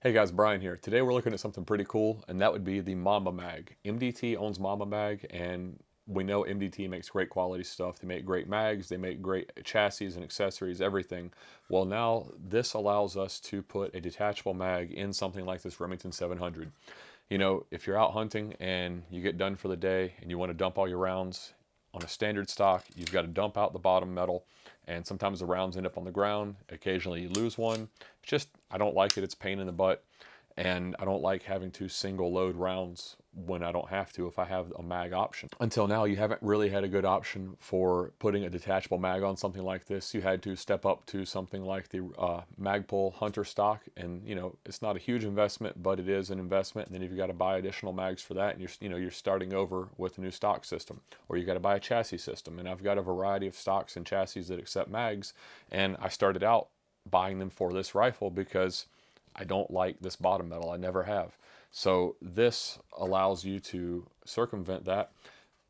Hey guys, Brian here. Today we're looking at something pretty cool, and that would be the Mamba Mag. MDT owns Mamba Mag, and we know MDT makes great quality stuff. They make great mags, they make great chassis and accessories, everything. Well, now this allows us to put a detachable mag in something like this Remington 700. You know, if you're out hunting and you get done for the day and you want to dump all your rounds on a standard stock, you've got to dump out the bottom metal, and sometimes the rounds end up on the ground. Occasionally you lose one. It's just, I don't like it. It's a pain in the butt. And I don't like having to single load rounds when I don't have to if I have a mag option. Until now, you haven't really had a good option for putting a detachable mag on something like this. You had to step up to something like the Magpul Hunter stock, and you know, it's not a huge investment, but it is an investment. And then you've got to buy additional mags for that, and you're starting over with a new stock system, or you got to buy a chassis system. And I've got a variety of stocks and chassis that accept mags, and I started out buying them for this rifle because I don't like this bottom metal. I never have. So this allows you to circumvent that,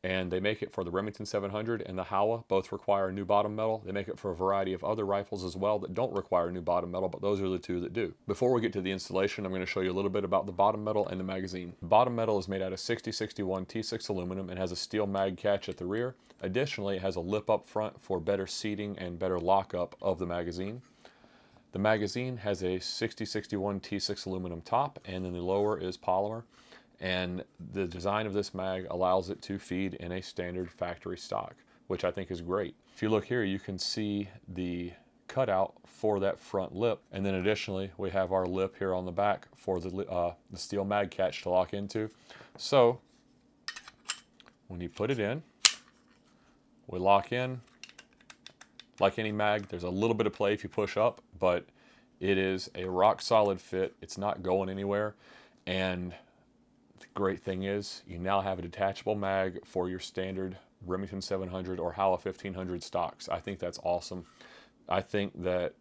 and they make it for the Remington 700 and the Howa. Both require new bottom metal. They make it for a variety of other rifles as well that don't require new bottom metal, but those are the two that do. Before we get to the installation, I'm going to show you a little bit about the bottom metal and the magazine. The bottom metal is made out of 6061 T6 aluminum and has a steel mag catch at the rear. Additionally, it has a lip up front for better seating and better lockup of the magazine. The magazine has a 6061 T6 aluminum top, and then the lower is polymer. And the design of this mag allows it to feed in a standard factory stock, which I think is great. If you look here, you can see the cutout for that front lip. And then additionally, we have our lip here on the back for the steel mag catch to lock into. So when you put it in, we lock in. Like any mag, there's a little bit of play if you push up, but it is a rock solid fit. It's not going anywhere. And the great thing is you now have a detachable mag for your standard Remington 700 or Howa 1500 stocks. I think that's awesome. I think that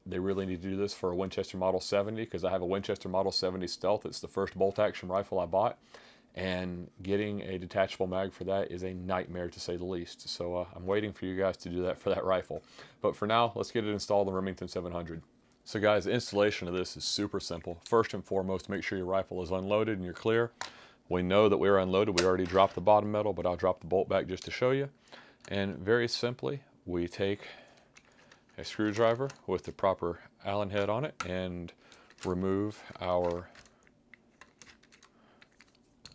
they really need to do this for a Winchester Model 70 because I have a Winchester Model 70 Stealth. It's the first bolt action rifle I bought. And getting a detachable mag for that is a nightmare, to say the least. So I'm waiting for you guys to do that for that rifle. But for now, let's get it installed in Remington 700. So guys, the installation of this is super simple. First and foremost, make sure your rifle is unloaded and you're clear. We know that we're unloaded. We already dropped the bottom metal, but I'll drop the bolt back just to show you. And very simply, we take a screwdriver with the proper Allen head on it and remove our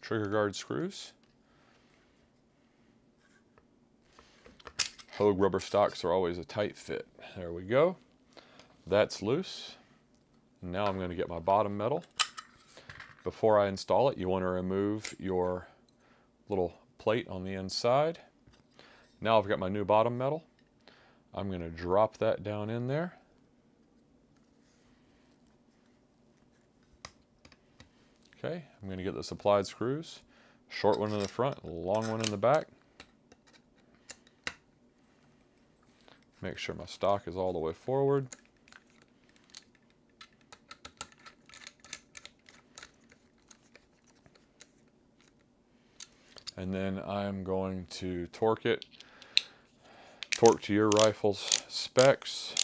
trigger guard screws. Hogue rubber stocks are always a tight fit. There we go. That's loose. Now I'm going to get my bottom metal. Before I install it, you want to remove your little plate on the inside. Now I've got my new bottom metal. I'm going to drop that down in there. Okay, I'm going to get the supplied screws. Short one in the front, long one in the back. Make sure my stock is all the way forward. And then I'm going to torque it. Torque to your rifle's specs.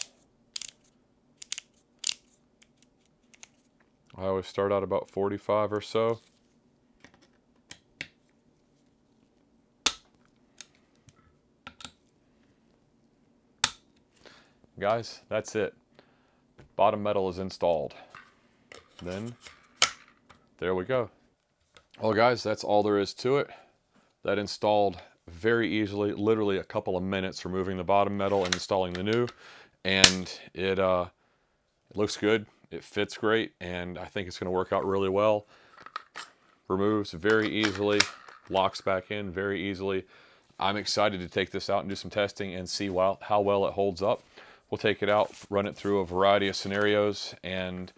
I always start out about 45 or so. Guys, that's it. Bottom metal is installed. Then, there we go. Well guys, that's all there is to it. That installed very easily, literally a couple of minutes, removing the bottom metal and installing the new. And it looks good. It fits great, and I think it's going to work out really well. Removes very easily, locks back in very easily. I'm excited to take this out and do some testing and see how well it holds up. We'll take it out, run it through a variety of scenarios, and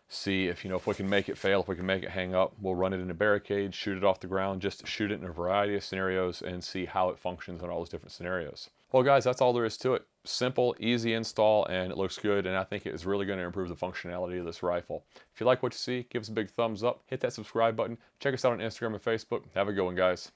see if we can make it fail, if we can make it hang up. We'll run it in a barricade, shoot it off the ground, just shoot it in a variety of scenarios and see how it functions in all those different scenarios. Well guys, that's all there is to it. Simple, easy install, and it looks good, and I think it is really going to improve the functionality of this rifle. If you like what you see, give us a big thumbs up, hit that subscribe button, check us out on Instagram and Facebook. Have a good one, guys.